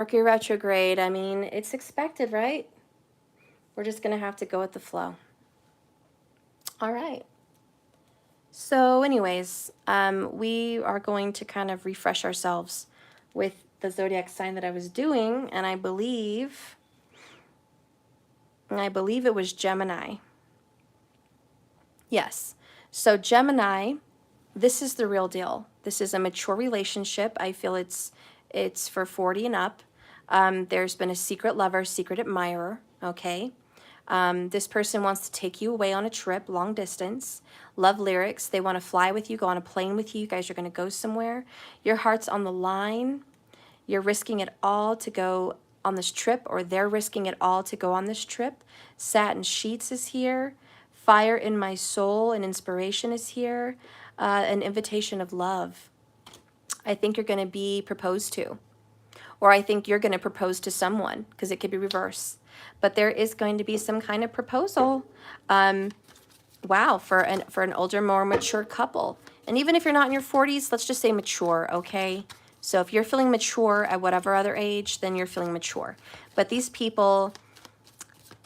Mercury retrograde, I mean, it's expected, right? We're just going to have to go with the flow. All right. So anyways, we are going to kind of refresh ourselves with the zodiac sign that I was doing, and I believe it was Gemini. Yes. So Gemini, this is the real deal. This is a mature relationship. I feel it's for 40 and up. There's been a secret lover, secret admirer, okay? This person wants to take you away on a trip, long distance. Love lyrics. They want to fly with you, go on a plane with you. You guys are going to go somewhere. Your heart's on the line. You're risking it all to go on this trip, or they're risking it all to go on this trip. Satin sheets is here. Fire in my soul and inspiration is here. An invitation of love. I think you're going to be proposed to. Or I think you're going to propose to someone, because it could be reverse. But there is going to be some kind of proposal. Wow, for an older, more mature couple. And even if you're not in your 40s, let's just say mature, okay? So if you're feeling mature at whatever other age, then you're feeling mature. But these people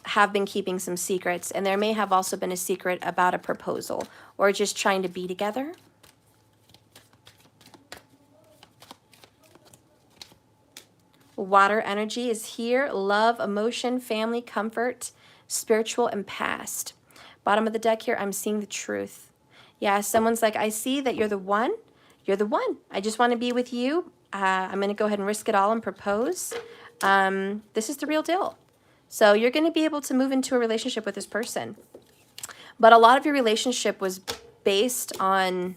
have been keeping some secrets, and there may have also been a secret about a proposal or just trying to be together. Water energy is here. Love, emotion, family, comfort, spiritual, and past. Bottom of the deck here, I'm seeing the truth. Yeah, someone's like, I see that you're the one. You're the one. I just want to be with you. I'm going to go ahead and risk it all and propose. This is the real deal. So you're going to be able to move into a relationship with this person. But a lot of your relationship was based on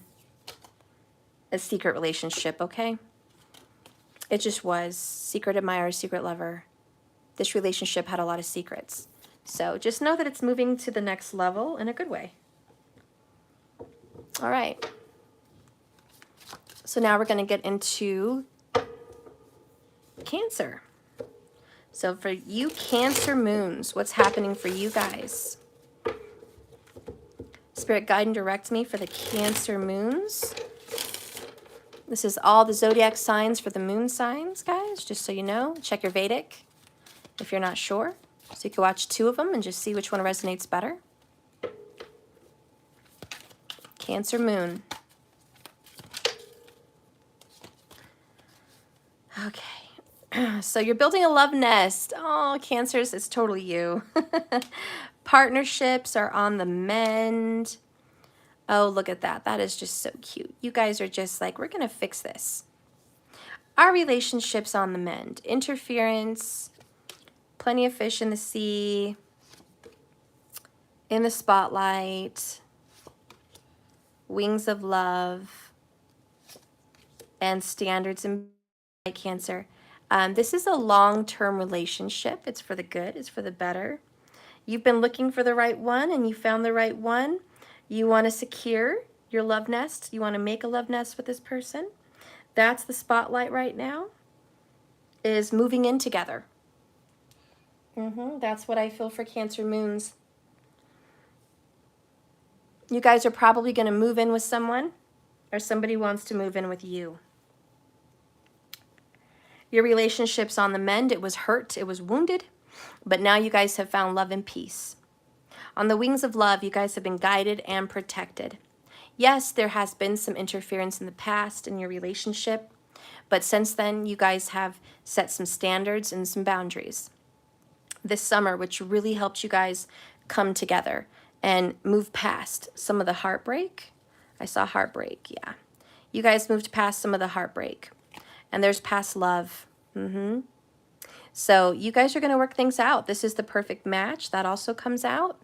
a secret relationship, okay? It just was. Secret admirer, secret lover. This relationship had a lot of secrets. So just know that it's moving to the next level in a good way. All right. So now we're going to get into Cancer. So for you Cancer moons, what's happening for you guys? Spirit, guide and direct me for the Cancer moons. This is all the zodiac signs for the moon signs, guys, just so you know. Check your Vedic if you're not sure. So you can watch 2 of them and just see which one resonates better. Cancer moon. Okay. So you're building a love nest. Oh, Cancers, it's totally you. Partnerships are on the mend. Oh, look at that. That is just so cute. You guys are just like, we're going to fix this. Our relationship's on the mend. Interference, plenty of fish in the sea, in the spotlight, wings of love, and standards in Cancer. This is a long-term relationship. It's for the good. It's for the better. You've been looking for the right one, and you found the right one. You want to secure your love nest. You want to make a love nest with this person. That's the spotlight right now, is moving in together. That's what I feel for Cancer moons. You guys are probably going to move in with someone, or somebody wants to move in with you. Your relationship's on the mend. It was hurt. It was wounded. But now you guys have found love and peace. On the wings of love, you guys have been guided and protected. Yes, there has been some interference in the past in your relationship, but since then, you guys have set some standards and some boundaries this summer, which really helped you guys come together and move past some of the heartbreak. I saw heartbreak, yeah. You guys moved past some of the heartbreak, and there's past love. So you guys are going to work things out. This is the perfect match. That also comes out.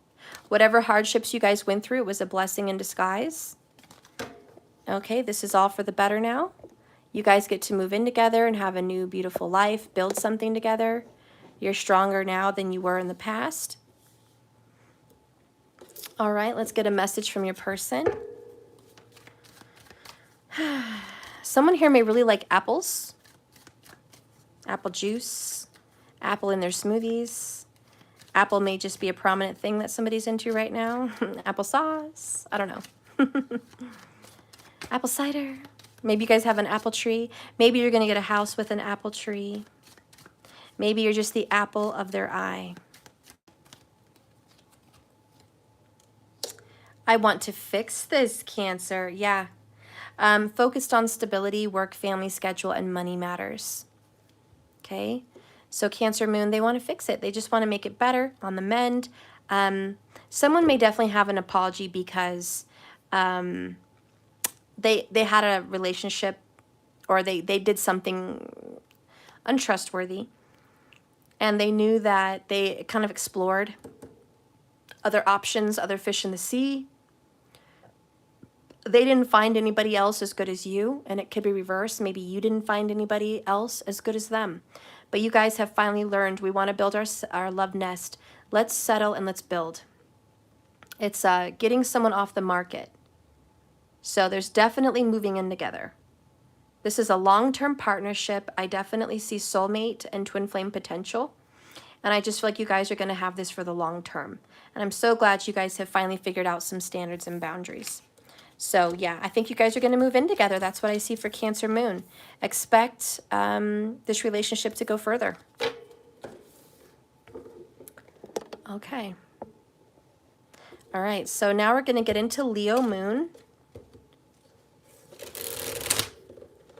Whatever hardships you guys went through, it was a blessing in disguise. Okay, this is all for the better now. You guys get to move in together and have a new beautiful life, build something together. You're stronger now than you were in the past. All right, let's get a message from your person. Someone here may really like apples. Apple juice, apple in their smoothies. Apple may just be a prominent thing that somebody's into right now. Applesauce, I don't know. Apple cider. Maybe you guys have an apple tree. Maybe you're going to get a house with an apple tree. Maybe you're just the apple of their eye. I want to fix this, Cancer. Yeah. Focused on stability, work, family schedule, and money matters. Okay? So Cancer Moon, they want to fix it. They just want to make it better, on the mend. Someone may definitely have an apology because they had a relationship, or they did something untrustworthy, and they knew that they kind of explored other options, other fish in the sea. They didn't find anybody else as good as you, and it could be reversed. Maybe you didn't find anybody else as good as them. But you guys have finally learned we want to build our love nest. Let's settle and let's build. It's getting someone off the market. So there's definitely moving in together. This is a long-term partnership. I definitely see soulmate and twin flame potential. And I just feel like you guys are going to have this for the long term. And I'm so glad you guys have finally figured out some standards and boundaries. So yeah, I think you guys are going to move in together. That's what I see for Cancer Moon. Expect this relationship to go further. Okay. All right, so now we're going to get into Leo Moon.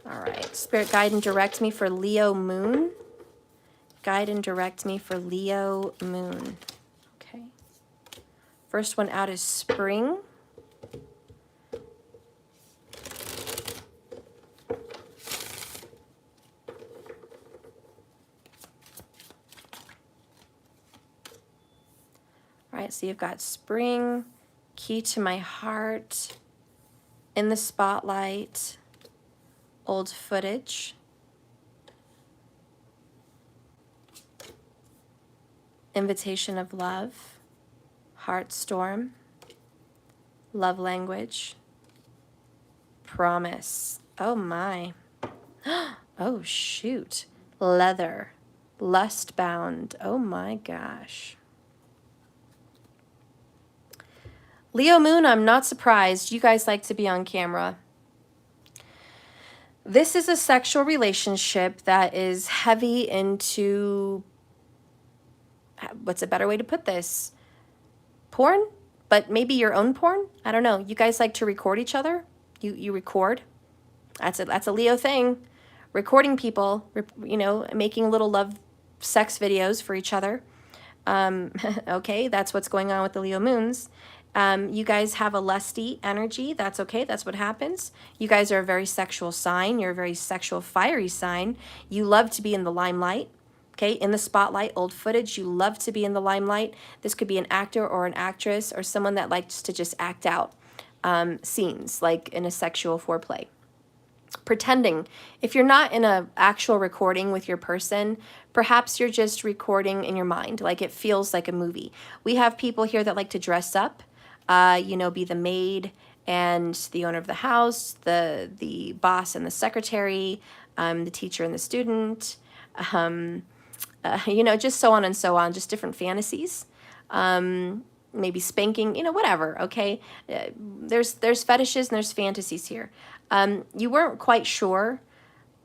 All right, Spirit, guide and direct me for Leo Moon. Guide and direct me for Leo Moon. Okay. First one out is Spring. All right, so you've got Spring, Key to My Heart, In the Spotlight, Old Footage, Invitation of Love, Heartstorm, Love Language, Promise. Oh my. Oh shoot. Leather, Lust Bound. Oh my gosh. Leo Moon, I'm not surprised. You guys like to be on camera. This is a sexual relationship that is heavy into, what's a better way to put this? Porn, but maybe your own porn? I don't know. You guys like to record each other? You record? That's a Leo thing. Recording people, you know, making little love sex videos for each other. Okay, that's what's going on with the Leo Moons. You guys have a lusty energy. That's okay. That's what happens. You guys are a very sexual sign. You're a very sexual, fiery sign. You love to be in the limelight. Okay, in the spotlight, Old Footage. You love to be in the limelight. This could be an actor or an actress or someone that likes to just act out scenes, like in a sexual foreplay. Pretending. If you're not in an actual recording with your person, perhaps you're just recording in your mind, like it feels like a movie. We have people here that like to dress up, you know, be the maid and the owner of the house, the boss and the secretary, the teacher and the student, you know, just so on and so on, just different fantasies. Maybe spanking, you know, whatever, okay? There's fetishes and there's fantasies here. You weren't quite sure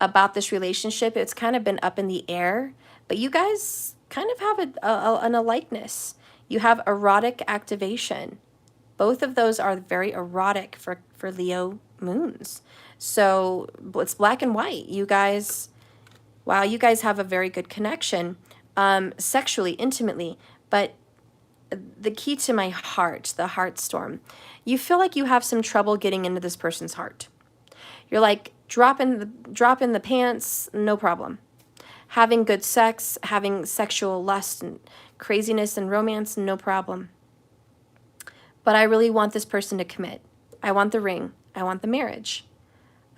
about this relationship. It's kind of been up in the air, but you guys kind of have an alikeness. You have erotic activation. Both of those are very erotic for Leo moons. So it's black and white. You guys, wow, you guys have a very good connection, sexually, intimately, but the key to my heart, the heart storm, you feel like you have some trouble getting into this person's heart. You're like, drop in the pants, no problem. Having good sex, having sexual lust and craziness and romance, no problem. But I really want this person to commit. I want the ring. I want the marriage.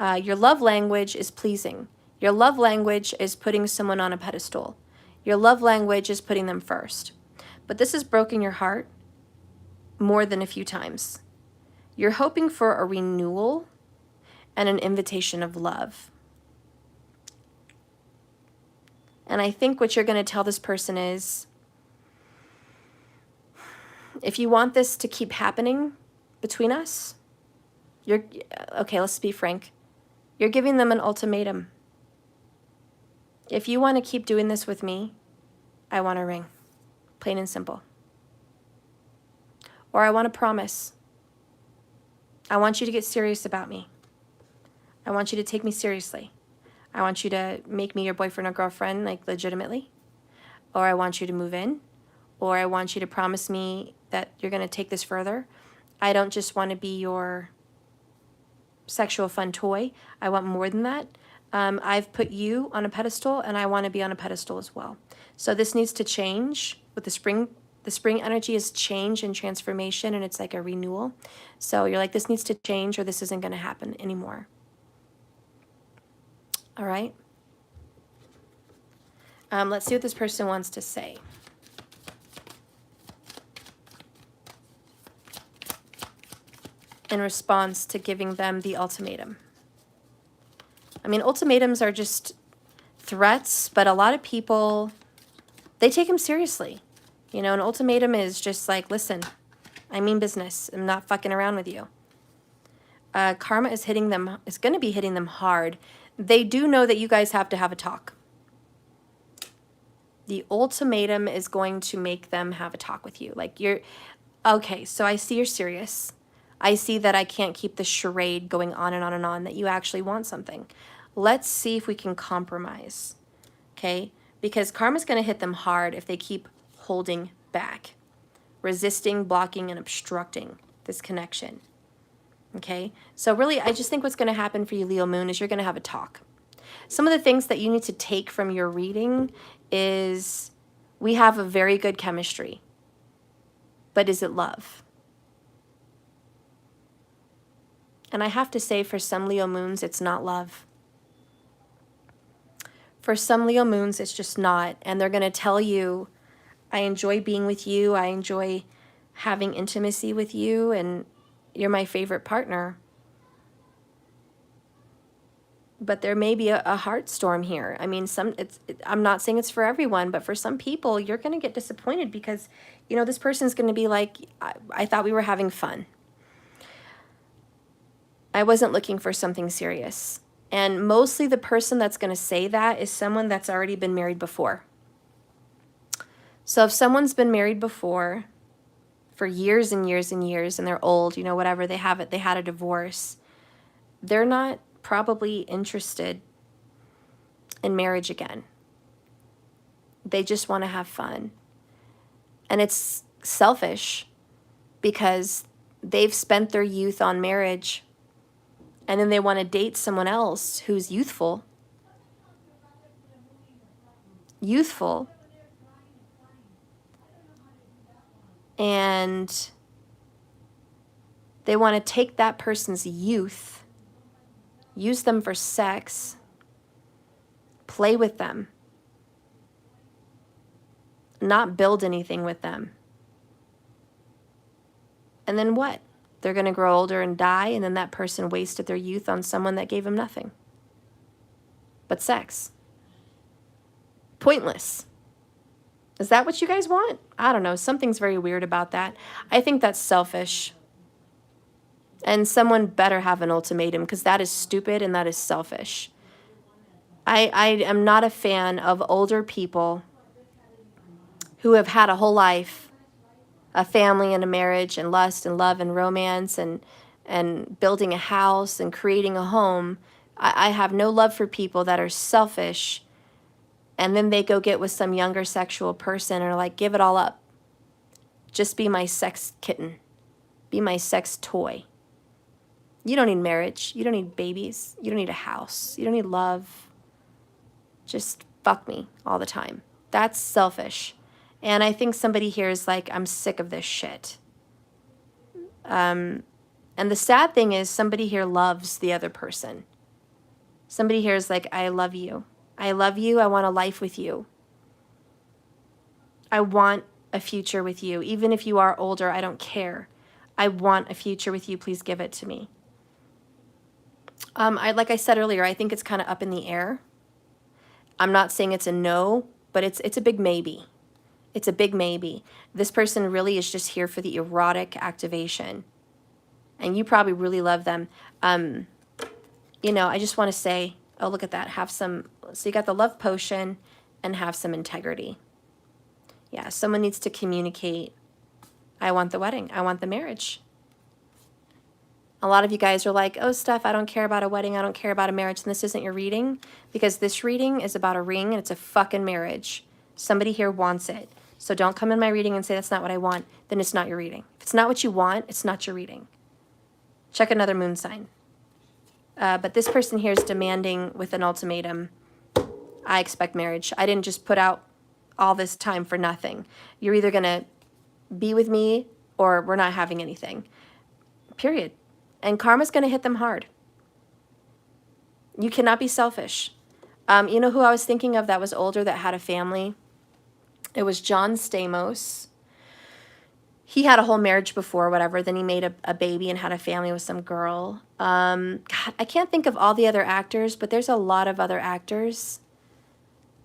Your love language is pleasing. Your love language is putting someone on a pedestal. Your love language is putting them first. But this has broken your heart more than a few times. You're hoping for a renewal and an invitation of love. And I think what you're going to tell this person is, if you want this to keep happening between us, okay, let's be frank. You're giving them an ultimatum. If you want to keep doing this with me, I want a ring. Plain and simple. Or I want a promise. I want you to get serious about me. I want you to take me seriously. I want you to make me your boyfriend or girlfriend, like legitimately. Or I want you to move in. Or I want you to promise me that you're going to take this further. I don't just want to be your sexual fun toy. I want more than that. I've put you on a pedestal, and I want to be on a pedestal as well. So this needs to change with the spring. The spring energy is change and transformation, and it's like a renewal. So you're like, this needs to change, or this isn't going to happen anymore. All right? Let's see what this person wants to say. In response to giving them the ultimatum. I mean, ultimatums are just threats, but a lot of people, they take them seriously. You know, an ultimatum is just like, listen, I mean business. I'm not fucking around with you. Karma is hitting them, is going to be hitting them hard. They do know that you guys have to have a talk. The ultimatum is going to make them have a talk with you. Like, you're, okay, so I see you're serious. I see that I can't keep the charade going on and on and on, that you actually want something. Let's see if we can compromise, okay? Because karma's going to hit them hard if they keep holding back, resisting, blocking, and obstructing this connection, okay? So really, I just think what's going to happen for you, Leo Moon, is you're going to have a talk. Some of the things that you need to take from your reading is we have a very good chemistry, but is it love? And I have to say, for some Leo moons, it's not love. For some Leo moons, it's just not. And they're going to tell you, I enjoy being with you. I enjoy having intimacy with you. And you're my favorite partner. But there may be a heart storm here. I mean, I'm not saying it's for everyone, but for some people, you're going to get disappointed because, you know, this person's going to be like, I thought we were having fun. I wasn't looking for something serious. And mostly the person that's going to say that is someone that's already been married before. So if someone's been married before for years and years and years, and they're old, you know, whatever, they have it, they had a divorce, they're not probably interested in marriage again. They just want to have fun. And it's selfish because they've spent their youth on marriage, and then they want to date someone else who's youthful, and they want to take that person's youth, use them for sex, play with them, not build anything with them. And then what? They're going to grow older and die, and then that person wasted their youth on someone that gave them nothing but sex. Pointless. Is that what you guys want? I don't know. Something's very weird about that. I think that's selfish. And someone better have an ultimatum, because that is stupid and that is selfish. I am not a fan of older people who have had a whole life, a family and a marriage and lust and love and romance and building a house and creating a home. I have no love for people that are selfish, and then they go get with some younger sexual person and are like, give it all up. Just be my sex kitten. Be my sex toy. You don't need marriage. You don't need babies. You don't need a house. You don't need love. Just fuck me all the time. That's selfish. And I think somebody here is like, I'm sick of this shit. And the sad thing is, somebody here loves the other person. Somebody here is like, I love you. I love you. I want a life with you. I want a future with you. Even if you are older, I don't care. I want a future with you. Please give it to me. Like I said earlier, I think it's kind of up in the air. I'm not saying it's a no, but it's a big maybe. It's a big maybe. This person really is just here for the erotic activation. And you probably really love them. You know, I just want to say, oh, look at that. Have some So you got the love potion and have some integrity. Yeah, someone needs to communicate, I want the wedding, I want the marriage. A lot of you guys are like, oh, Steph, I don't care about a wedding, I don't care about a marriage, and this isn't your reading, because this reading is about a ring, and it's a fucking marriage. Somebody here wants it. So don't come in my reading and say that's not what I want, then it's not your reading. If it's not what you want, it's not your reading. Check another moon sign. But this person here is demanding with an ultimatum, I expect marriage. I didn't just put out all this time for nothing. You're either going to be with me or we're not having anything. Period. And karma's going to hit them hard. You cannot be selfish. You know who I was thinking of that was older that had a family? It was John Stamos. He had a whole marriage before, whatever. Then he made a baby and had a family with some girl. God, I can't think of all the other actors, but there's a lot of other actors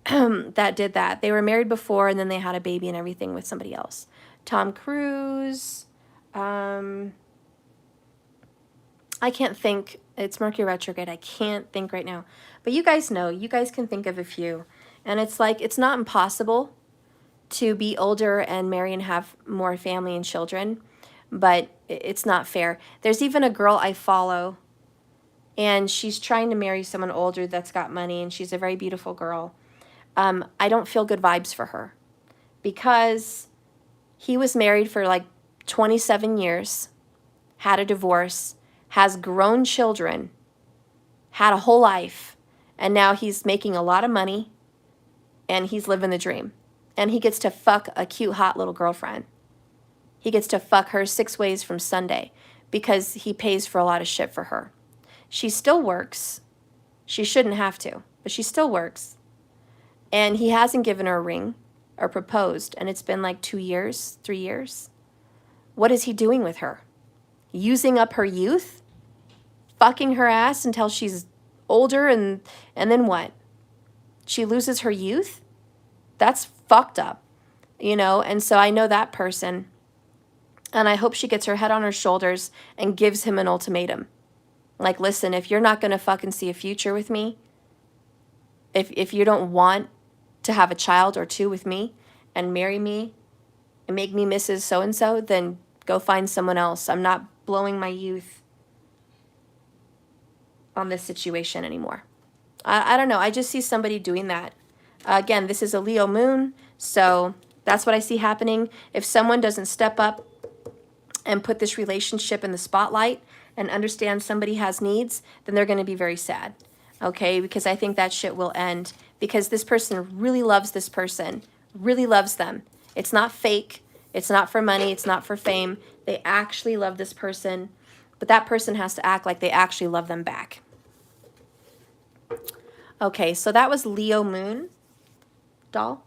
that did that. They were married before and then they had a baby and everything with somebody else. Tom Cruise. I can't think. It's Mercury retrograde. I can't think right now. But you guys know. You guys can think of a few. And it's like, it's not impossible to be older and marry and have more family and children. But it's not fair. There's even a girl I follow. And she's trying to marry someone older that's got money. And she's a very beautiful girl. I don't feel good vibes for her. Because he was married for like 27 years. Had a divorce. Has grown children. Had a whole life. And now he's making a lot of money. And he's living the dream. And he gets to fuck a cute, hot little girlfriend. He gets to fuck her 6 ways from Sunday. Because he pays for a lot of shit for her. She still works. She shouldn't have to. But she still works. And he hasn't given her a ring or proposed. And it's been like 2 years, 3 years. What is he doing with her? Using up her youth? Fucking her ass until she's older and then what? She loses her youth? That's fucked up. You know, and so I know that person. And I hope she gets her head on her shoulders and gives him an ultimatum. Like, listen, if you're not going to fucking see a future with me, if you don't want to have a child or two with me and marry me and make me Mrs. So-and-so, then go find someone else. I'm not blowing my youth on this situation anymore. I don't know. I just see somebody doing that. Again, this is a Leo moon, so that's what I see happening. If someone doesn't step up and put this relationship in the spotlight and understand somebody has needs, then they're going to be very sad. Okay, because I think that shit will end. Because this person really loves this person. Really loves them. It's not fake. It's not for money. It's not for fame. They actually love this person. But that person has to act like they actually love them back. Okay, so that was Leo moon, doll.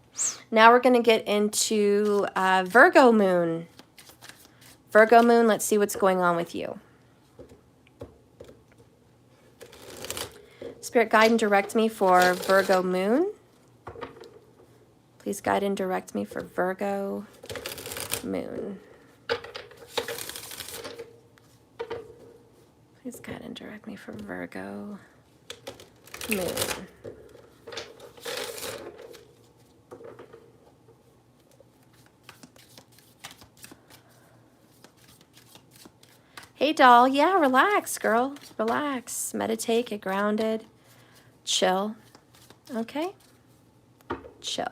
Now we're going to get into Virgo moon. Virgo moon, let's see what's going on with you. Spirit, guide and direct me for Virgo moon. Please guide and direct me for Virgo moon. Please guide and direct me for Virgo moon. Hey, doll. Yeah, relax, girl. Relax. Meditate. Get grounded. Chill. Okay? Chill.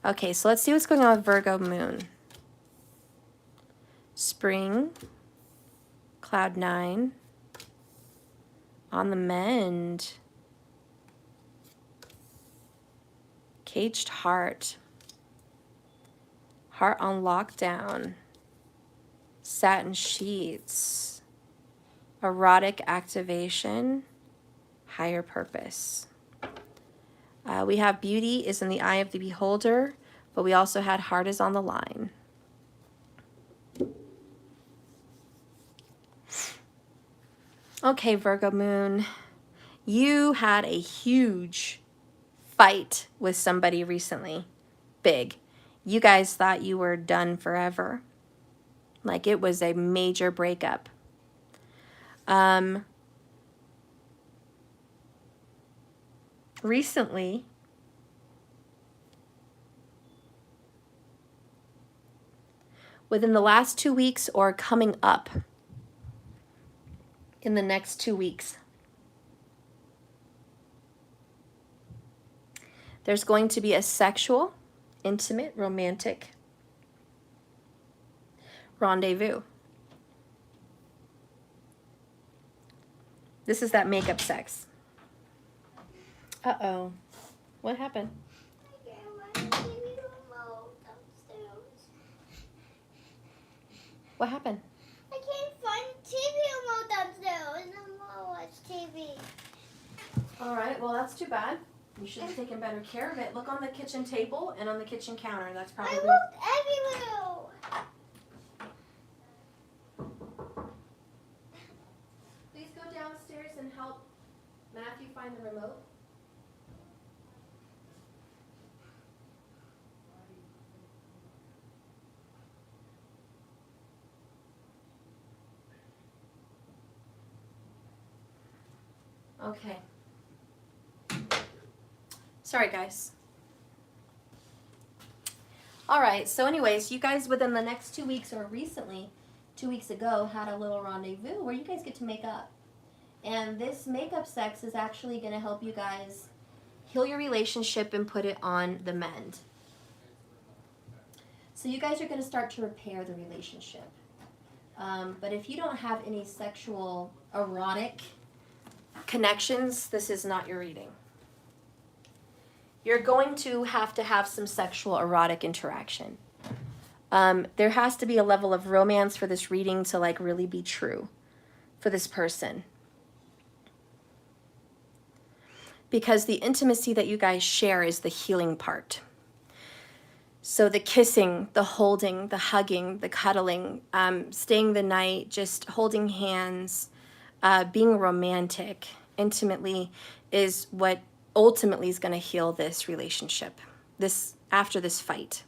Okay, so let's see what's going on with Virgo moon. Spring. Cloud 9. On the mend. Caged heart. Heart on lockdown. Satin sheets. Erotic activation. Higher purpose. We have beauty is in the eye of the beholder, but we also had heart is on the line. Okay, Virgo moon. You had a huge fight with somebody recently. Big. You guys thought you were done forever. Like it was a major breakup. recently, within the last 2 weeks or coming up in the next 2 weeks, there's going to be a sexual, intimate, romantic rendezvous. This is that makeup sex. Uh-oh. What happened? What happened? I can't find TV remote downstairs. And I'm gonna watch TV. All right, well, that's too bad. You should have taken better care of it. Look on the kitchen table and on the kitchen counter. That's probably... I looked everywhere. Please go downstairs and help Matthew find the remote. Okay. Sorry, guys. All right, so anyways, you guys within the next 2 weeks or recently, 2 weeks ago, had a little rendezvous where you guys get to make up. And this makeup sex is actually going to help you guys heal your relationship and put it on the mend. So you guys are going to start to repair the relationship. But if you don't have any sexual erotic connections, this is not your reading. You're going to have some sexual erotic interaction. There has to be a level of romance for this reading to like really be true for this person. Because the intimacy that you guys share is the healing part. So the kissing, the holding, the hugging, the cuddling, staying the night, just holding hands, being romantic intimately is what ultimately is going to heal this relationship, after this fight.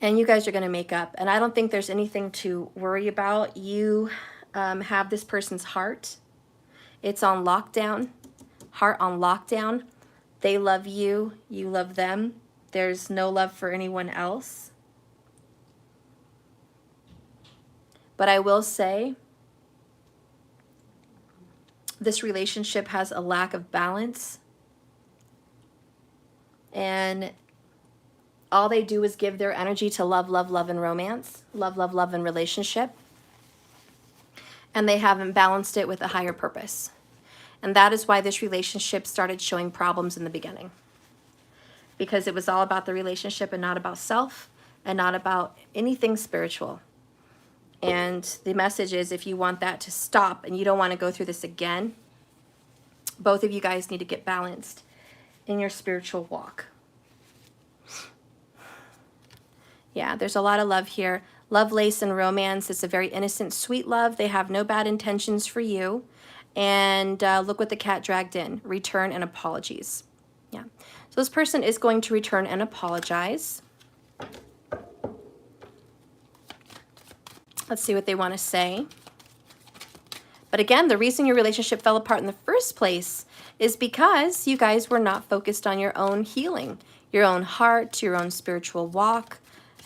And you guys are going to make up. And I don't think there's anything to worry about. You have this person's heart. It's on lockdown, heart on lockdown. They love you, you love them. There's no love for anyone else. But I will say, this relationship has a lack of balance. And all they do is give their energy to love, love, love, and romance. Love, love, love, and relationship. And they haven't balanced it with a higher purpose. And that is why this relationship started showing problems in the beginning. Because it was all about the relationship and not about self and not about anything spiritual. And the message is, if you want that to stop and you don't want to go through this again, both of you guys need to get balanced in your spiritual walk. Yeah, there's a lot of love here. Love, lace, and romance. It's a very innocent, sweet love. They have no bad intentions for you. And look what the cat dragged in. Return and apologies. Yeah. So this person is going to return and apologize. Let's see what they want to say. But again, the reason your relationship fell apart in the first place is because you guys were not focused on your own healing, your own heart, your own spiritual walk.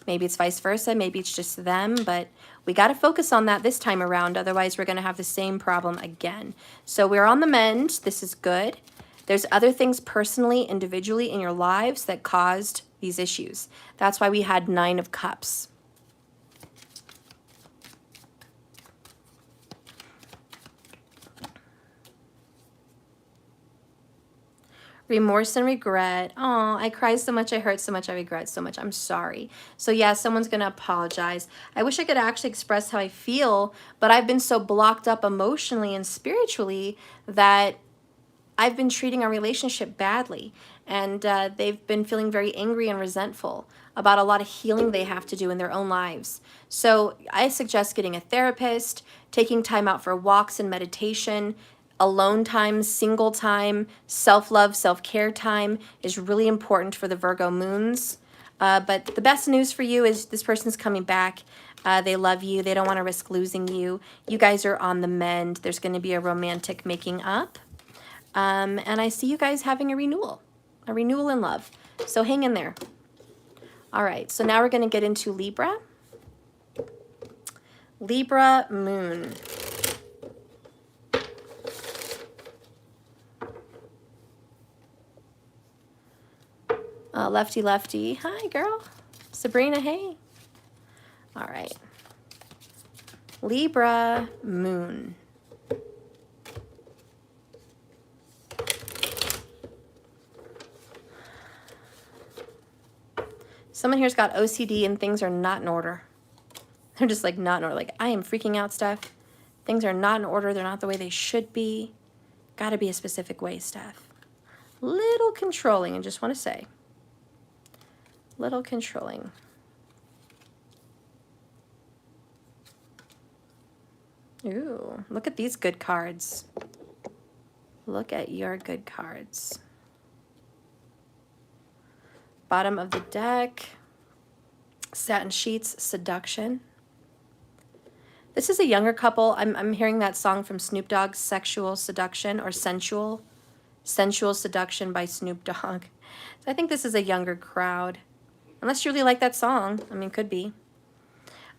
Maybe it's vice versa. Maybe it's just them. But we got to focus on that this time around. Otherwise, we're going to have the same problem again. So we're on the mend. This is good. There's other things personally, individually in your lives that caused these issues. That's why we had 9 of Cups. Remorse and regret. Oh, I cried so much, I hurt so much, I regret so much. I'm sorry. So yeah, someone's going to apologize. I wish I could actually express how I feel, but I've been so blocked up emotionally and spiritually that I've been treating our relationship badly. And they've been feeling very angry and resentful about a lot of healing they have to do in their own lives. So I suggest getting a therapist, taking time out for walks and meditation. Alone time, single time, self-love, self-care time is really important for the Virgo moons. But the best news for you is this person's coming back. They love you. They don't want to risk losing you. You guys are on the mend. There's going to be a romantic making up. And I see you guys having a renewal in love. So hang in there. All right, so now we're going to get into Libra. Libra moon. Lefty, lefty. Hi, girl. Sabrina, hey. All right. Libra moon. Someone here's got OCD and things are not in order. They're just like not in order. Like, I am freaking out, Steph. Things are not in order. They're not the way they should be. Got to be a specific way, Steph. Little controlling, I just want to say. Little controlling. Ooh, look at these good cards. Look at your good cards. Bottom of the deck. Satin sheets, seduction. This is a younger couple. I'm hearing that song from Snoop Dogg's Sexual Seduction or Sensual Seduction by Snoop Dogg. So I think this is a younger crowd. Unless you really like that song. I mean, could be.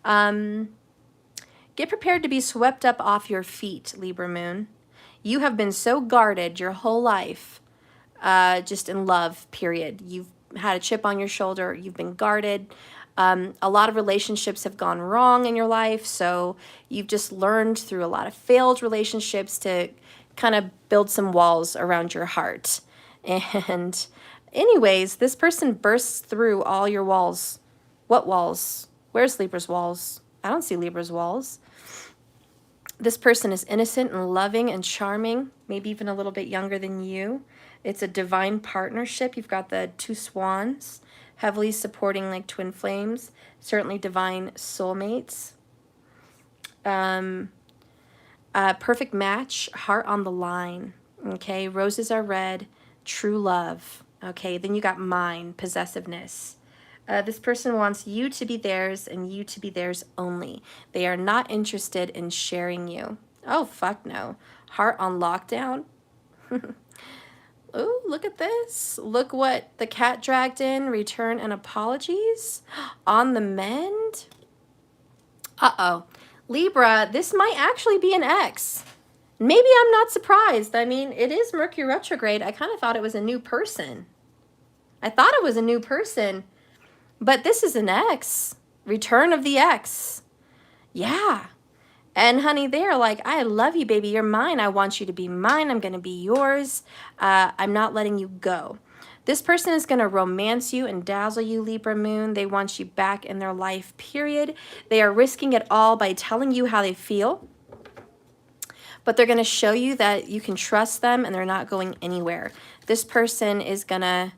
Get prepared to be swept up off your feet, Libra moon. You have been so guarded your whole life, just in love, period. You've had a chip on your shoulder. You've been guarded. A lot of relationships have gone wrong in your life, so you've just learned through a lot of failed relationships to kind of build some walls around your heart. And anyways, this person bursts through all your walls. What walls? Where's Libra's walls? I don't see Libra's walls. This person is innocent and loving and charming, maybe even a little bit younger than you. It's a divine partnership. You've got the two swans, heavily supporting like twin flames, certainly divine soulmates. Perfect match, heart on the line. Okay, roses are red, true love. Okay, then you got mine, possessiveness. This person wants you to be theirs and you to be theirs only. They are not interested in sharing you. Oh, fuck no. Heart on lockdown. Oh, look at this. Look what the cat dragged in. Return and apologies. On the mend. Uh-oh. Libra, this might actually be an ex. Maybe I'm not surprised. I mean, it is Mercury retrograde. I kind of thought it was a new person. I thought it was a new person. But this is an ex. Return of the ex. Yeah. And honey, they're like, I love you, baby. You're mine. I want you to be mine. I'm going to be yours. I'm not letting you go. This person is going to romance you and dazzle you, Libra moon. They want you back in their life, period. They are risking it all by telling you how they feel. But they're going to show you that you can trust them and they're not going anywhere. This person is going to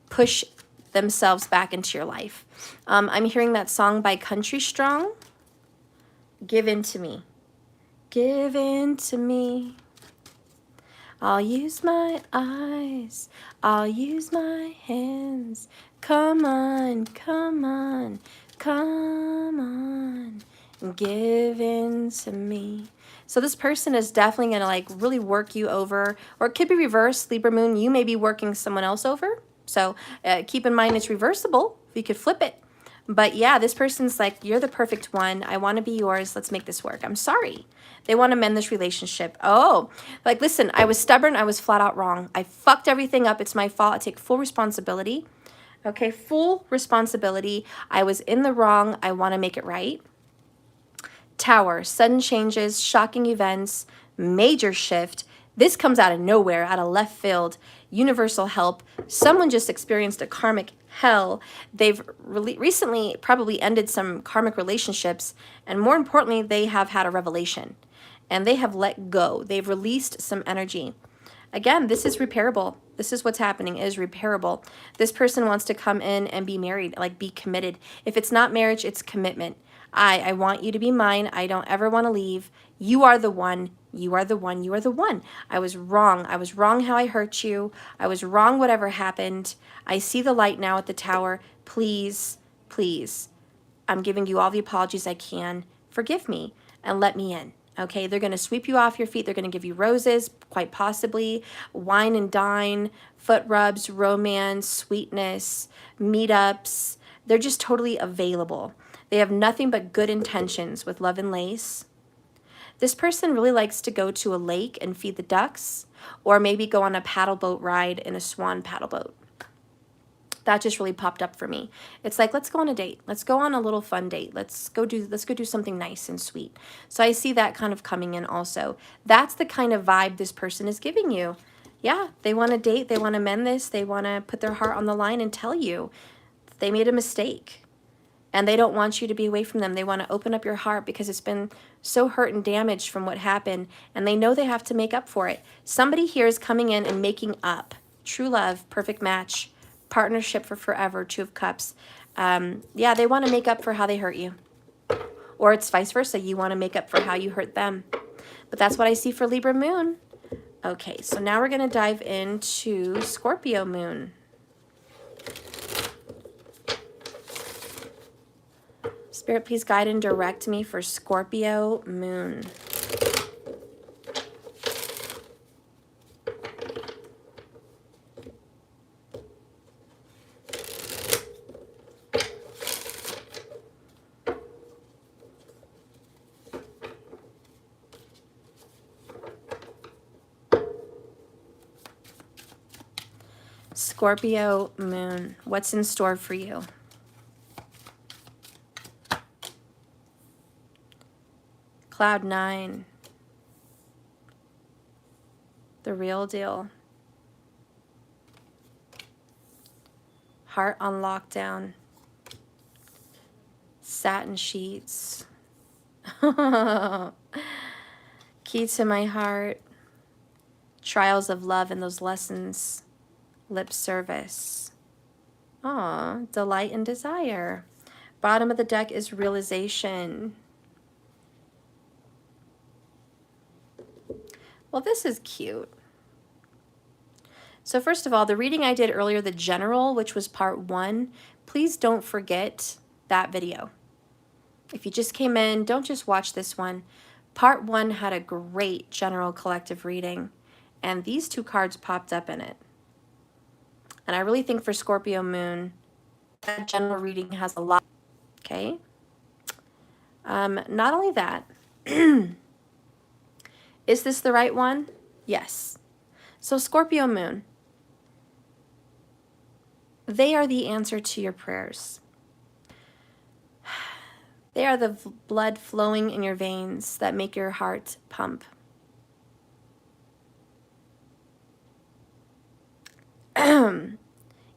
push themselves back into your life. I'm hearing that song by Country Strong. Give in to me. Give in to me. I'll use my eyes. I'll use my hands. Come on, come on, come on. Give in to me. So this person is definitely going to like really work you over. Or it could be reversed, Libra moon. You may be working someone else over. So keep in mind it's reversible. You could flip it. But yeah, this person's like, you're the perfect one. I want to be yours. Let's make this work. I'm sorry. They want to mend this relationship. Oh, like, listen, I was stubborn. I was flat out wrong. I fucked everything up. It's my fault. I take full responsibility. Okay, full responsibility. I was in the wrong. I want to make it right. Tower, sudden changes, shocking events, major shift. This comes out of nowhere, out of left field. Universal help. Someone just experienced a karmic hell. They've recently probably ended some karmic relationships, and more importantly, they have had a revelation, and they have let go. They've released some energy. Again, this is repairable. This is what's happening, is repairable. This person wants to come in and be married, like be committed. If it's not marriage, it's commitment. I want you to be mine. I don't ever want to leave. You are the one. You are the one. You are the one. I was wrong. I was wrong how I hurt you. I was wrong whatever happened. I see the light now at the tower. Please, please. I'm giving you all the apologies I can. Forgive me and let me in. Okay, they're going to sweep you off your feet. They're going to give you roses, quite possibly, wine and dine, foot rubs, romance, sweetness, meetups. They're just totally available. They have nothing but good intentions with love and lace. This person really likes to go to a lake and feed the ducks, or maybe go on a paddle boat ride in a swan paddle boat. That just really popped up for me. It's like, let's go on a date. Let's go on a little fun date. Let's go do something nice and sweet. So I see that kind of coming in also. That's the kind of vibe this person is giving you. Yeah, they want to date. They want to mend this. They want to put their heart on the line and tell you they made a mistake. And they don't want you to be away from them. They want to open up your heart because it's been so hurt and damaged from what happened. And they know they have to make up for it. Somebody here is coming in and making up. True love, perfect match. Partnership for forever, Two of Cups. Yeah, they want to make up for how they hurt you. Or it's vice versa. You want to make up for how you hurt them. But that's what I see for Libra Moon. Okay, so now we're going to dive into Scorpio Moon. Spirit, please guide and direct me for Scorpio Moon. Scorpio Moon, what's in store for you? Cloud 9. The real deal. Heart on lockdown. Satin sheets. Key to my heart. Trials of love and those lessons. Lip service. Aw, delight and desire. Bottom of the deck is realization. Well, this is cute. So first of all, the reading I did earlier, the general, which was part 1, please don't forget that video. If you just came in, don't just watch this one. Part 1 had a great general collective reading, and these 2 cards popped up in it. And I really think for Scorpio Moon, that general reading has a lot, okay? Not only that, is this the right one? Yes. So Scorpio Moon, they are the answer to your prayers. They are the blood flowing in your veins that make your heart pump.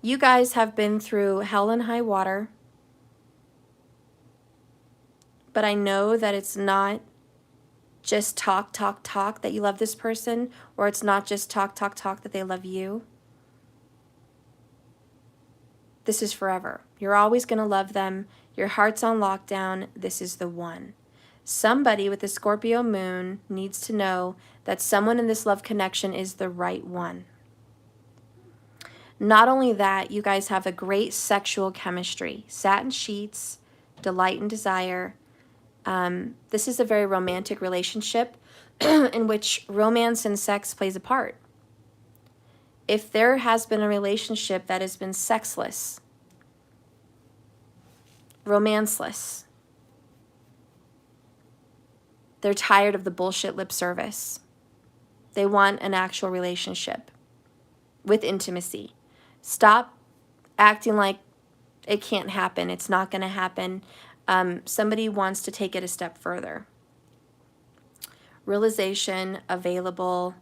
You guys have been through hell and high water, but I know that it's not just talk that you love this person, or it's not just talk that they love you. This is forever. You're always going to love them. Your heart's on lockdown. This is the one. Somebody with the Scorpio Moon needs to know that someone in this love connection is the right one. Not only that, you guys have a great sexual chemistry. Satin sheets, delight and desire. This is a very romantic relationship in which romance and sex plays a part. If there has been a relationship that has been sexless, romanceless, they're tired of the bullshit lip service. They want an actual relationship with intimacy. Stop acting like it can't happen. It's not going to happen. Somebody wants to take it a step further. Realization, available,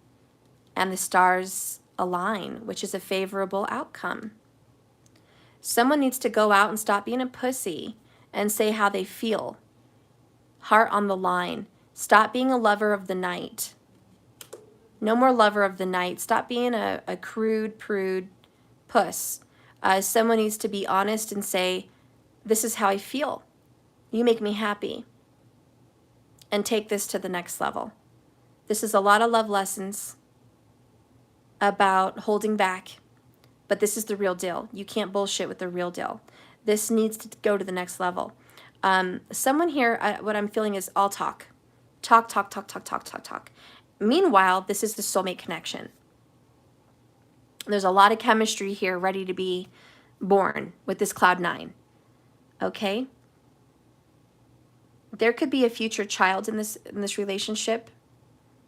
and the stars align, which is a favorable outcome. Someone needs to go out and stop being a pussy and say how they feel. Heart on the line. Stop being a lover of the night. No more lover of the night. Stop being a crude, prude puss. Someone needs to be honest and say, this is how I feel. You make me happy. And take this to the next level. This is a lot of love lessons about holding back, but this is the real deal. You can't bullshit with the real deal. This needs to go to the next level. Someone here, what I'm feeling is all talk. Talk, talk, talk, talk, talk, talk, talk. Meanwhile, this is the soulmate connection. There's a lot of chemistry here ready to be born with this cloud 9. Okay? There could be a future child in this relationship.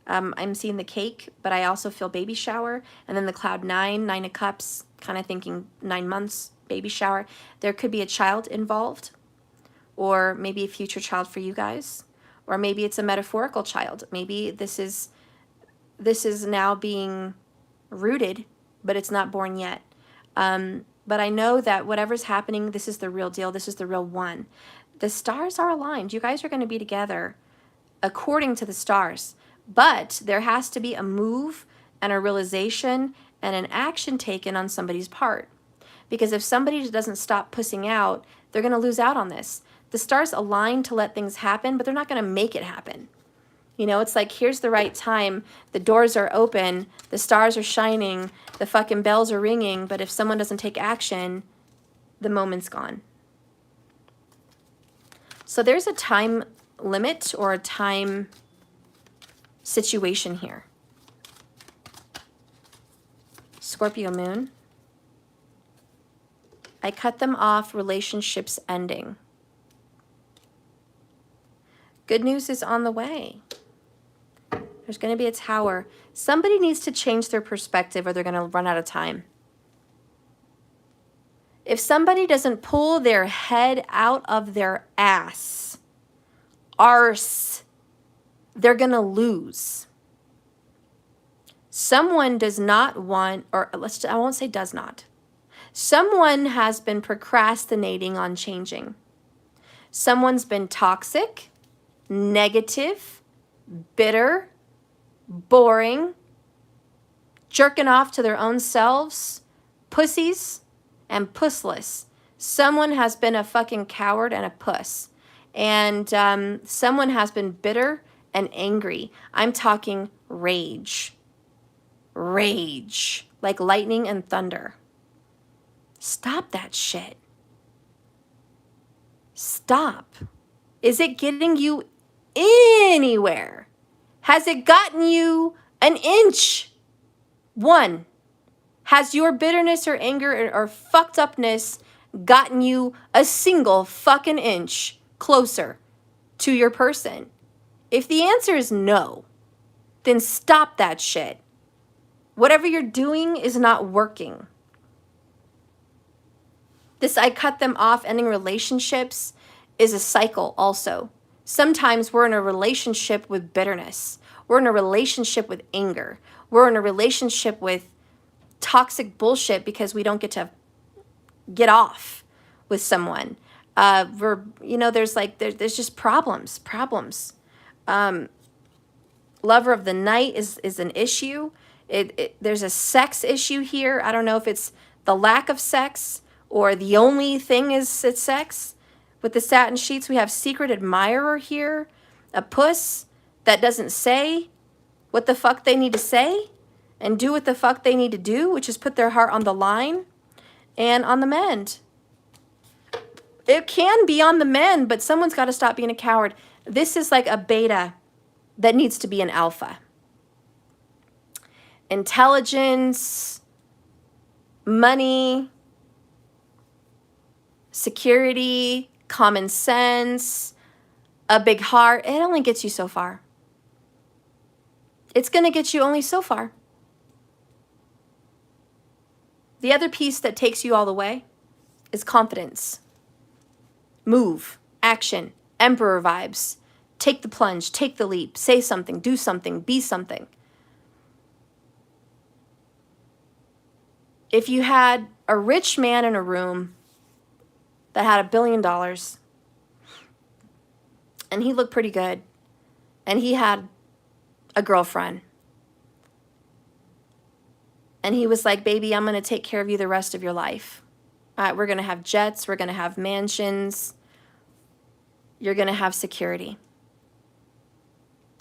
I'm seeing the cake, but I also feel baby shower. And then the cloud 9, 9 of cups, kind of thinking 9 months, baby shower. There could be a child involved, or maybe a future child for you guys, or maybe it's a metaphorical child. Maybe this is now being rooted, but it's not born yet. But I know that whatever's happening, this is the real deal. This is the real one. The stars are aligned. You guys are going to be together according to the stars. But there has to be a move and a realization and an action taken on somebody's part. Because if somebody doesn't stop pussing out, they're going to lose out on this. The stars align to let things happen, but they're not going to make it happen. You know, it's like, here's the right time. The doors are open. The stars are shining. The fucking bells are ringing. But if someone doesn't take action, the moment's gone. So there's a time limit or a time situation here. Scorpio moon. I cut them off, relationships ending. Good news is on the way. There's going to be a tower. Somebody needs to change their perspective or they're going to run out of time. If somebody doesn't pull their head out of their arse, they're going to lose. Someone does not want, or I won't say does not. Someone has been procrastinating on changing. Someone's been toxic, negative, bitter, boring, jerking off to their own selves, pussies, and pussless. Someone has been a fucking coward and a puss. And someone has been bitter and angry. I'm talking rage. Rage. Like lightning and thunder. Stop that shit. Stop. Is it getting you anywhere? Has it gotten you an inch? 1. Has your bitterness or anger or fucked upness gotten you a single fucking inch closer to your person? If the answer is no, then stop that shit. Whatever you're doing is not working. This I cut them off, ending relationships, is a cycle also. Sometimes we're in a relationship with bitterness. We're in a relationship with anger. We're in a relationship with toxic bullshit because we don't get to get off with someone. There's just problems. Lover of the night is an issue. There's a sex issue here. I don't know if it's the lack of sex or the only thing is it's sex. With the satin sheets, we have secret admirer here, a puss that doesn't say what the fuck they need to say and do what the fuck they need to do, which is put their heart on the line and on the mend. It can be on the mend, but someone's got to stop being a coward. This is like a beta that needs to be an alpha. Intelligence, money, security, common sense, a big heart. It only gets you so far. It's going to get you only so far. The other piece that takes you all the way is confidence. Move, action, emperor vibes. Take the plunge, take the leap, say something, do something, be something. If you had a rich man in a room that had $1 billion and he looked pretty good and he had a girlfriend and he was like, baby, I'm going to take care of you the rest of your life. All right, we're going to have jets. We're going to have mansions. You're going to have security.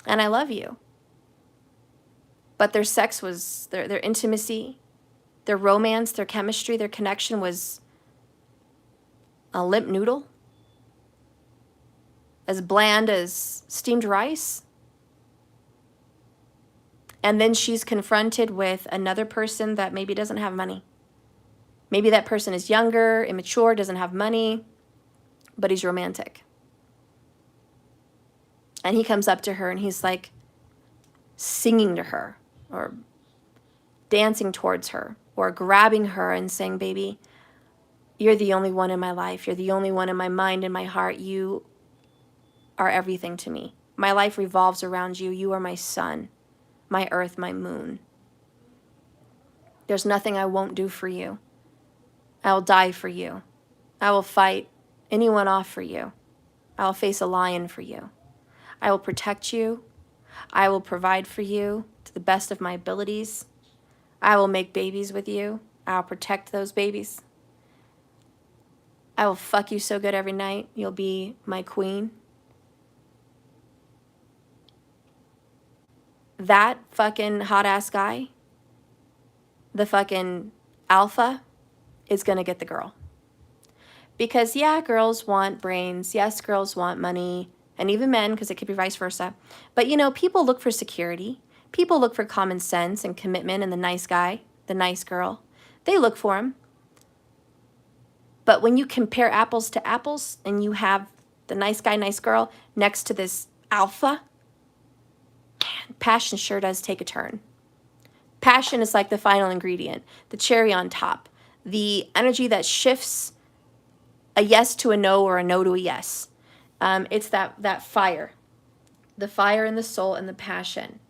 And I love you. But their sex was, their intimacy, their romance, their chemistry, their connection was a limp noodle, as bland as steamed rice. And then she's confronted with another person that maybe doesn't have money. Maybe that person is younger, immature, doesn't have money, but he's romantic. And he comes up to her and he's like singing to her or dancing towards her or grabbing her and saying, baby, you're the only one in my life. You're the only one in my mind and my heart. You are everything to me. My life revolves around you. You are my sun, my earth, my moon. There's nothing I won't do for you. I will die for you. I will fight anyone off for you. I will face a lion for you. I will protect you. I will provide for you to the best of my abilities. I will make babies with you. I'll protect those babies. I will fuck you so good every night. You'll be my queen. That fucking hot-ass guy, the fucking alpha, is going to get the girl. Because, yeah, girls want brains. Yes, girls want money. And even men, because it could be vice versa. But, you know, people look for security. People look for common sense and commitment and the nice guy, the nice girl. They look for him. But when you compare apples to apples and you have the nice guy, nice girl next to this alpha, man, passion sure does take a turn. Passion is like the final ingredient, the cherry on top, the energy that shifts a yes to a no or a no to a yes. It's that fire, the fire in the soul and the passion.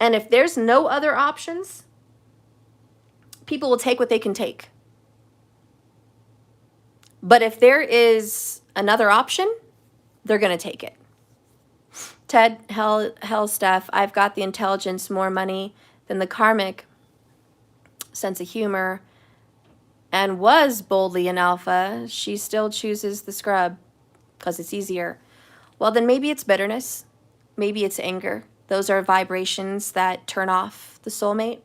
And if there's no other options, people will take what they can take. But if there is another option, they're going to take it. Ted, hell, Steph, I've got the intelligence, more money than the karmic sense of humor, and was boldly an alpha. She still chooses the scrub because it's easier. Well, then maybe it's bitterness. Maybe it's anger. Those are vibrations that turn off the soulmate.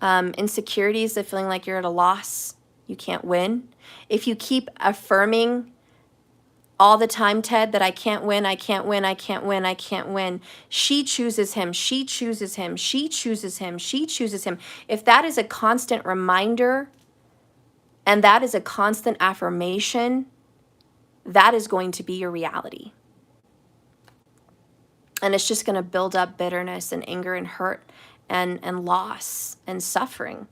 Insecurities of feeling like you're at a loss. You can't win. If you keep affirming all the time, Ted, that I can't win, I can't win, I can't win, I can't win. She chooses him, she chooses him, she chooses him, she chooses him. If that is a constant reminder and that is a constant affirmation, that is going to be your reality. And it's just going to build up bitterness and anger and hurt and loss and suffering.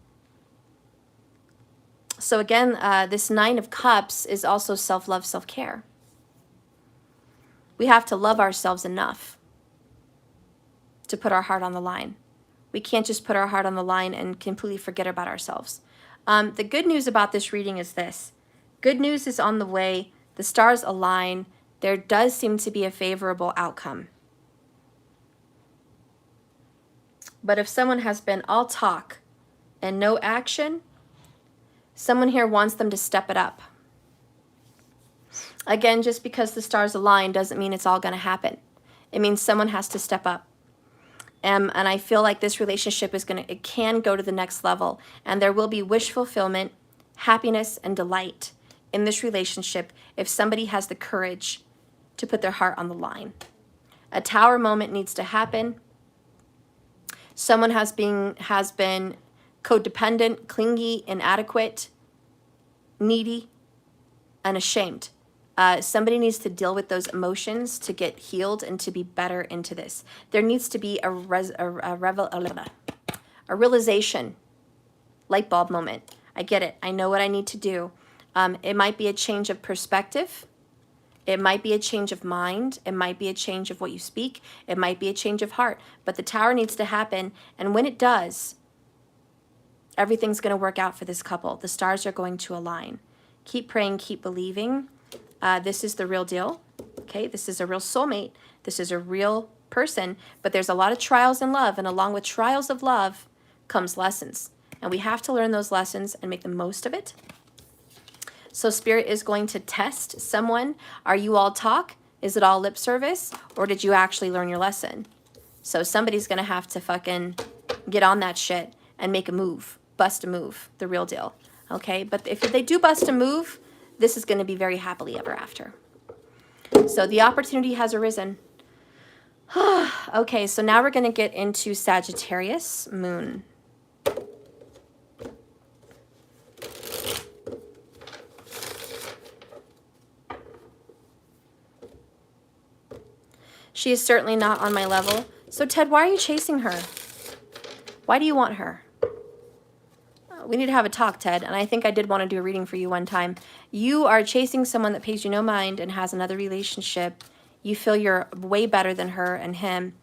So again, this 9 of Cups is also self-love, self-care. We have to love ourselves enough to put our heart on the line. We can't just put our heart on the line and completely forget about ourselves. The good news about this reading is this. Good news is on the way. The stars align. There does seem to be a favorable outcome. But if someone has been all talk and no action, someone here wants them to step it up. Again, just because the stars align doesn't mean it's all going to happen. It means someone has to step up. And I feel like this relationship it can go to the next level. And there will be wish fulfillment, happiness, and delight in this relationship if somebody has the courage to put their heart on the line. A tower moment needs to happen. Someone has been codependent, clingy, inadequate, needy, and ashamed. Somebody needs to deal with those emotions to get healed and to be better into this. There needs to be a realization, light bulb moment. I get it. I know what I need to do. It might be a change of perspective. It might be a change of mind. It might be a change of what you speak. It might be a change of heart. But the tower needs to happen. And when it does, everything's going to work out for this couple. The stars are going to align. Keep praying, keep believing. This is the real deal. Okay, this is a real soulmate. This is a real person. But there's a lot of trials in love. And along with trials of love comes lessons. And we have to learn those lessons and make the most of it. So Spirit is going to test someone. Are you all talk? Is it all lip service? Or did you actually learn your lesson? So somebody's going to have to fucking get on that shit and make a move. Bust a move. The real deal. Okay? But if they do bust a move, this is going to be very happily ever after. So the opportunity has arisen. Okay, so now we're going to get into Sagittarius moon. She is certainly not on my level. So Ted, why are you chasing her? Why do you want her? We need to have a talk, Ted, and I think I did want to do a reading for you one time. You are chasing someone that pays you no mind and has another relationship. You feel you're way better than her and him,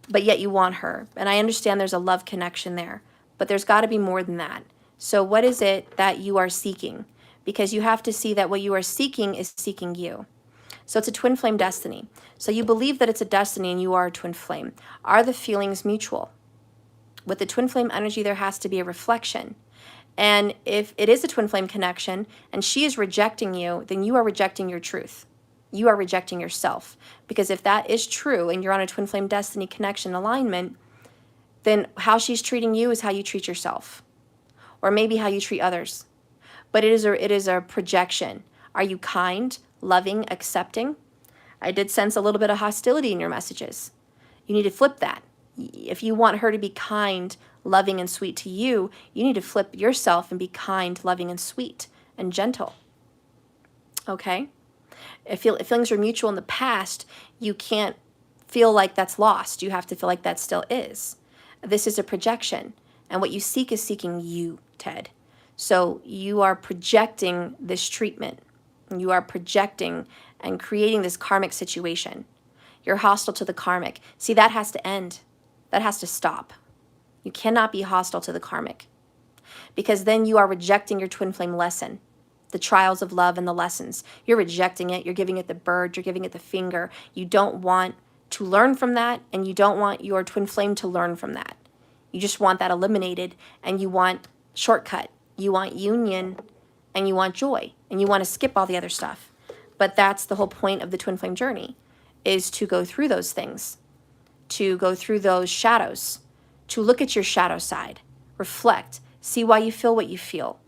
but yet you want her. And I understand there's a love connection there, but there's got to be more than that. So what is it that you are seeking? Because you have to see that what you are seeking is seeking you. So it's a twin flame destiny. So you believe that it's a destiny and you are a twin flame. Are the feelings mutual? With the twin flame energy, there has to be a reflection. And if it is a twin flame connection and she is rejecting you, then you are rejecting your truth. You are rejecting yourself. Because if that is true and you're on a twin flame destiny connection alignment, then how she's treating you is how you treat yourself. Or maybe how you treat others. But it is a projection. Are you kind, loving, accepting? I did sense a little bit of hostility in your messages. You need to flip that. If you want her to be kind, loving, and sweet to you, you need to flip yourself and be kind, loving, and sweet and gentle. Okay? If feelings are mutual in the past, you can't feel like that's lost. You have to feel like that still is. This is a projection. And what you seek is seeking you, Ted. So you are projecting this treatment. You are projecting and creating this karmic situation. You're hostile to the karmic. See, that has to end. That has to stop. You cannot be hostile to the karmic, because then you are rejecting your twin flame lesson, the trials of love and the lessons. You're rejecting it. You're giving it the bird. You're giving it the finger. You don't want to learn from that, and you don't want your twin flame to learn from that. You just want that eliminated, and you want shortcut. You want union, and you want joy, and you want to skip all the other stuff. But that's the whole point of the twin flame journey, is to go through those things, to go through those shadows, to look at your shadow side, reflect, see why you feel what you feel,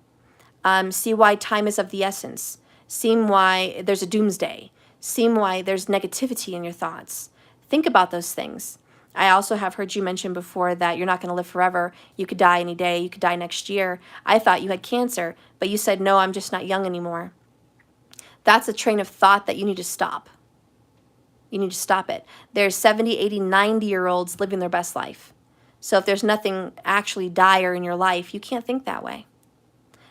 see why time is of the essence, see why there's a doomsday, see why there's negativity in your thoughts. Think about those things. I also have heard you mention before that you're not going to live forever. You could die any day. You could die next year. I thought you had cancer, but you said, no, I'm just not young anymore. That's a train of thought that you need to stop. You need to stop it. There's 70, 80, 90-year-olds living their best life. So if there's nothing actually dire in your life, you can't think that way.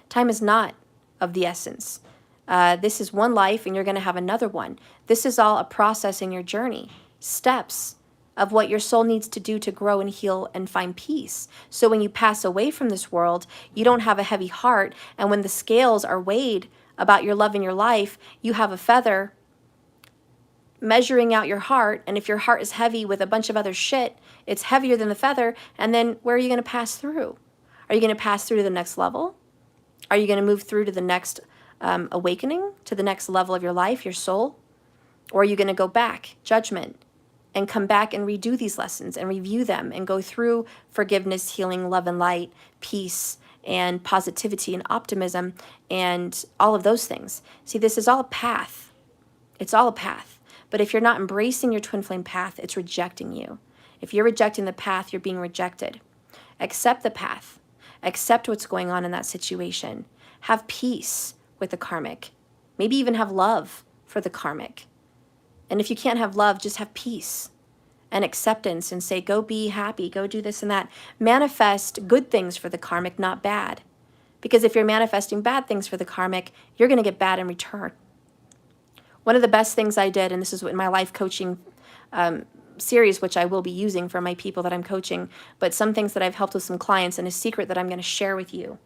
Time is not of the essence. This is one life, and you're going to have another one. This is all a process in your journey, steps of what your soul needs to do to grow and heal and find peace. So when you pass away from this world, you don't have a heavy heart. And when the scales are weighed about your love and your life, you have a feather measuring out your heart. And if your heart is heavy with a bunch of other shit, it's heavier than the feather. And then where are you going to pass through? Are you going to pass through to the next level? Are you going to move through to the next awakening, to the next level of your life, your soul? Or are you going to go back, judgment, and come back and redo these lessons and review them and go through forgiveness, healing, love and light, peace, and positivity and optimism and all of those things? See, this is all a path. It's all a path. But if you're not embracing your twin flame path, it's rejecting you. If you're rejecting the path, you're being rejected. Accept the path. Accept what's going on in that situation. Have peace with the karmic. Maybe even have love for the karmic. And if you can't have love, just have peace and acceptance and say, go be happy, go do this and that. Manifest good things for the karmic, not bad. Because if you're manifesting bad things for the karmic, you're going to get bad in return. One of the best things I did, and this is in my life coaching series, which I will be using for my people that I'm coaching, but some things that I've helped with some clients and a secret that I'm going to share with you,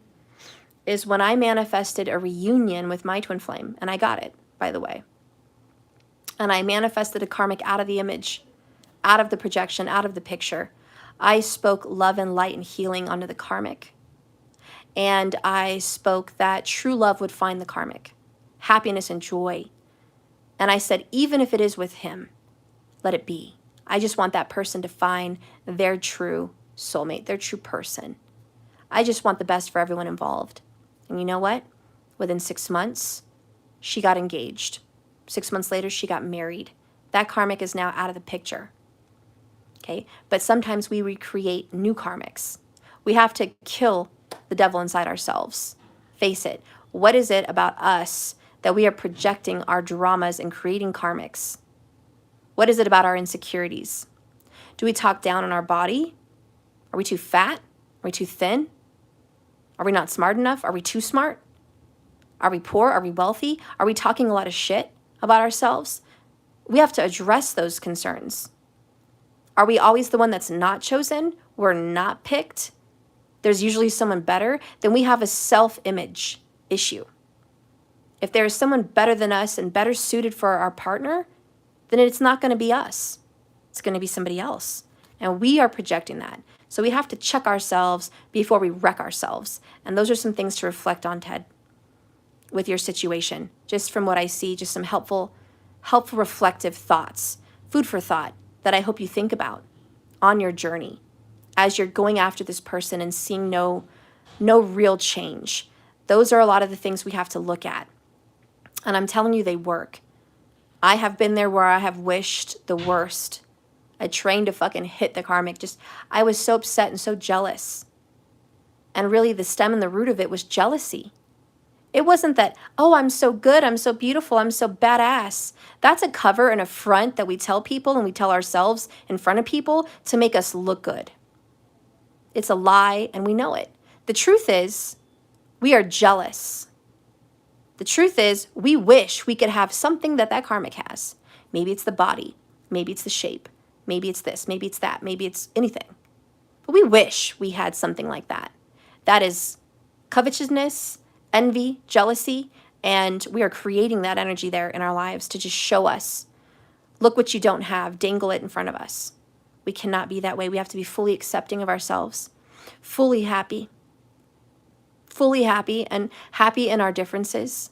is when I manifested a reunion with my twin flame, and I got it, by the way. And I manifested a karmic out of the image, out of the projection, out of the picture. I spoke love and light and healing onto the karmic. And I spoke that true love would find the karmic, happiness and joy. And I said, even if it is with him, let it be. I just want that person to find their true soulmate, their true person. I just want the best for everyone involved. And you know what? Within 6 months, she got engaged. 6 months later, she got married. That karmic is now out of the picture. Okay? But sometimes we recreate new karmics. We have to kill the devil inside ourselves. Face it. What is it about us that we are projecting our dramas and creating karmics? What is it about our insecurities? Do we talk down on our body? Are we too fat? Are we too thin? Are we not smart enough? Are we too smart? Are we poor? Are we wealthy? Are we talking a lot of shit about ourselves? We have to address those concerns. Are we always the one that's not chosen? We're not picked? There's usually someone better? Then we have a self-image issue. If there is someone better than us and better suited for our partner, then it's not going to be us. It's going to be somebody else. And we are projecting that. So we have to check ourselves before we wreck ourselves. And those are some things to reflect on, Ted, with your situation. Just from what I see, just some helpful reflective thoughts, food for thought that I hope you think about on your journey as you're going after this person and seeing no real change. Those are a lot of the things we have to look at. And I'm telling you, they work. I have been there where I have wished the worst. I trained to fucking hit the karmic. I was so upset and so jealous. And really the stem and the root of it was jealousy. It wasn't that, oh, I'm so good, I'm so beautiful, I'm so badass. That's a cover and a front that we tell people and we tell ourselves in front of people to make us look good. It's a lie and we know it. The truth is, we are jealous. The truth is, we wish we could have something that karmic has. Maybe it's the body, maybe it's the shape, maybe it's this, maybe it's that, maybe it's anything. But we wish we had something like that. That is covetousness, envy, jealousy, and we are creating that energy there in our lives to just show us, look what you don't have, dangle it in front of us. We cannot be that way. We have to be fully accepting of ourselves, fully happy and happy in our differences.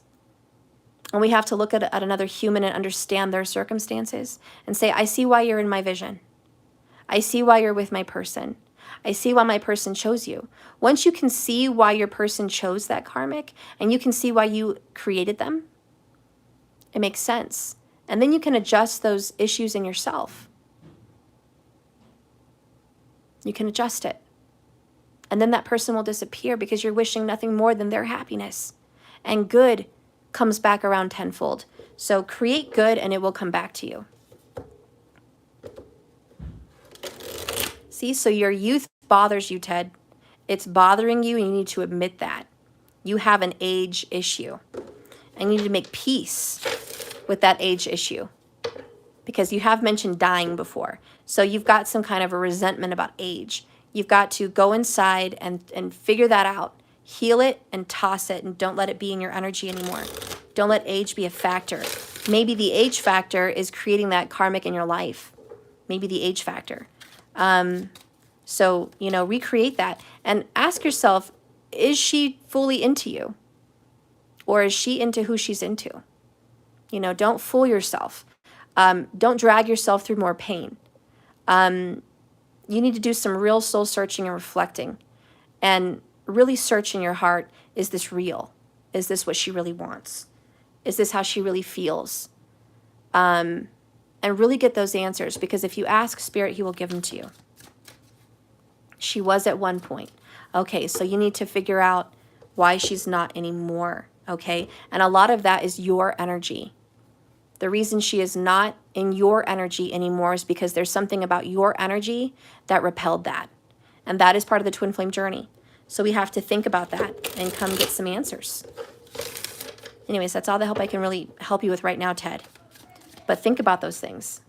And we have to look at another human and understand their circumstances and say, I see why you're in my vision. I see why you're with my person. I see why my person chose you. Once you can see why your person chose that karmic and you can see why you created them, it makes sense. And then you can adjust those issues in yourself. You can adjust it. And then that person will disappear because you're wishing nothing more than their happiness. And good comes back around tenfold. So create good and it will come back to you. See, so your youth bothers you, Ted. It's bothering you and you need to admit that. You have an age issue. And you need to make peace with that age issue. Because you have mentioned dying before. So you've got some kind of a resentment about age. You've got to go inside and figure that out. Heal it and toss it and don't let it be in your energy anymore. Don't let age be a factor. Maybe the age factor is creating that karmic in your life. Maybe the age factor. So, recreate that and ask yourself, is she fully into you? Or is she into who she's into? Don't fool yourself. Don't drag yourself through more pain. You need to do some real soul searching and reflecting and really search in your heart. Is this real? Is this what she really wants? Is this how she really feels? And really get those answers, because if you ask Spirit, he will give them to you. She was at one point. Okay, so you need to figure out why she's not anymore, okay? And a lot of that is your energy. The reason she is not in your energy anymore is because there's something about your energy that repelled that. And that is part of the twin flame journey. So we have to think about that and come get some answers. Anyways, that's all the help I can really help you with right now, Ted. But think about those things.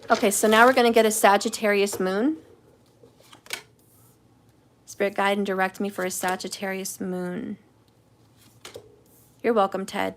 Okay, so now we're going to get a Sagittarius moon. Spirit guide and direct me for a Sagittarius moon. You're welcome, Ted.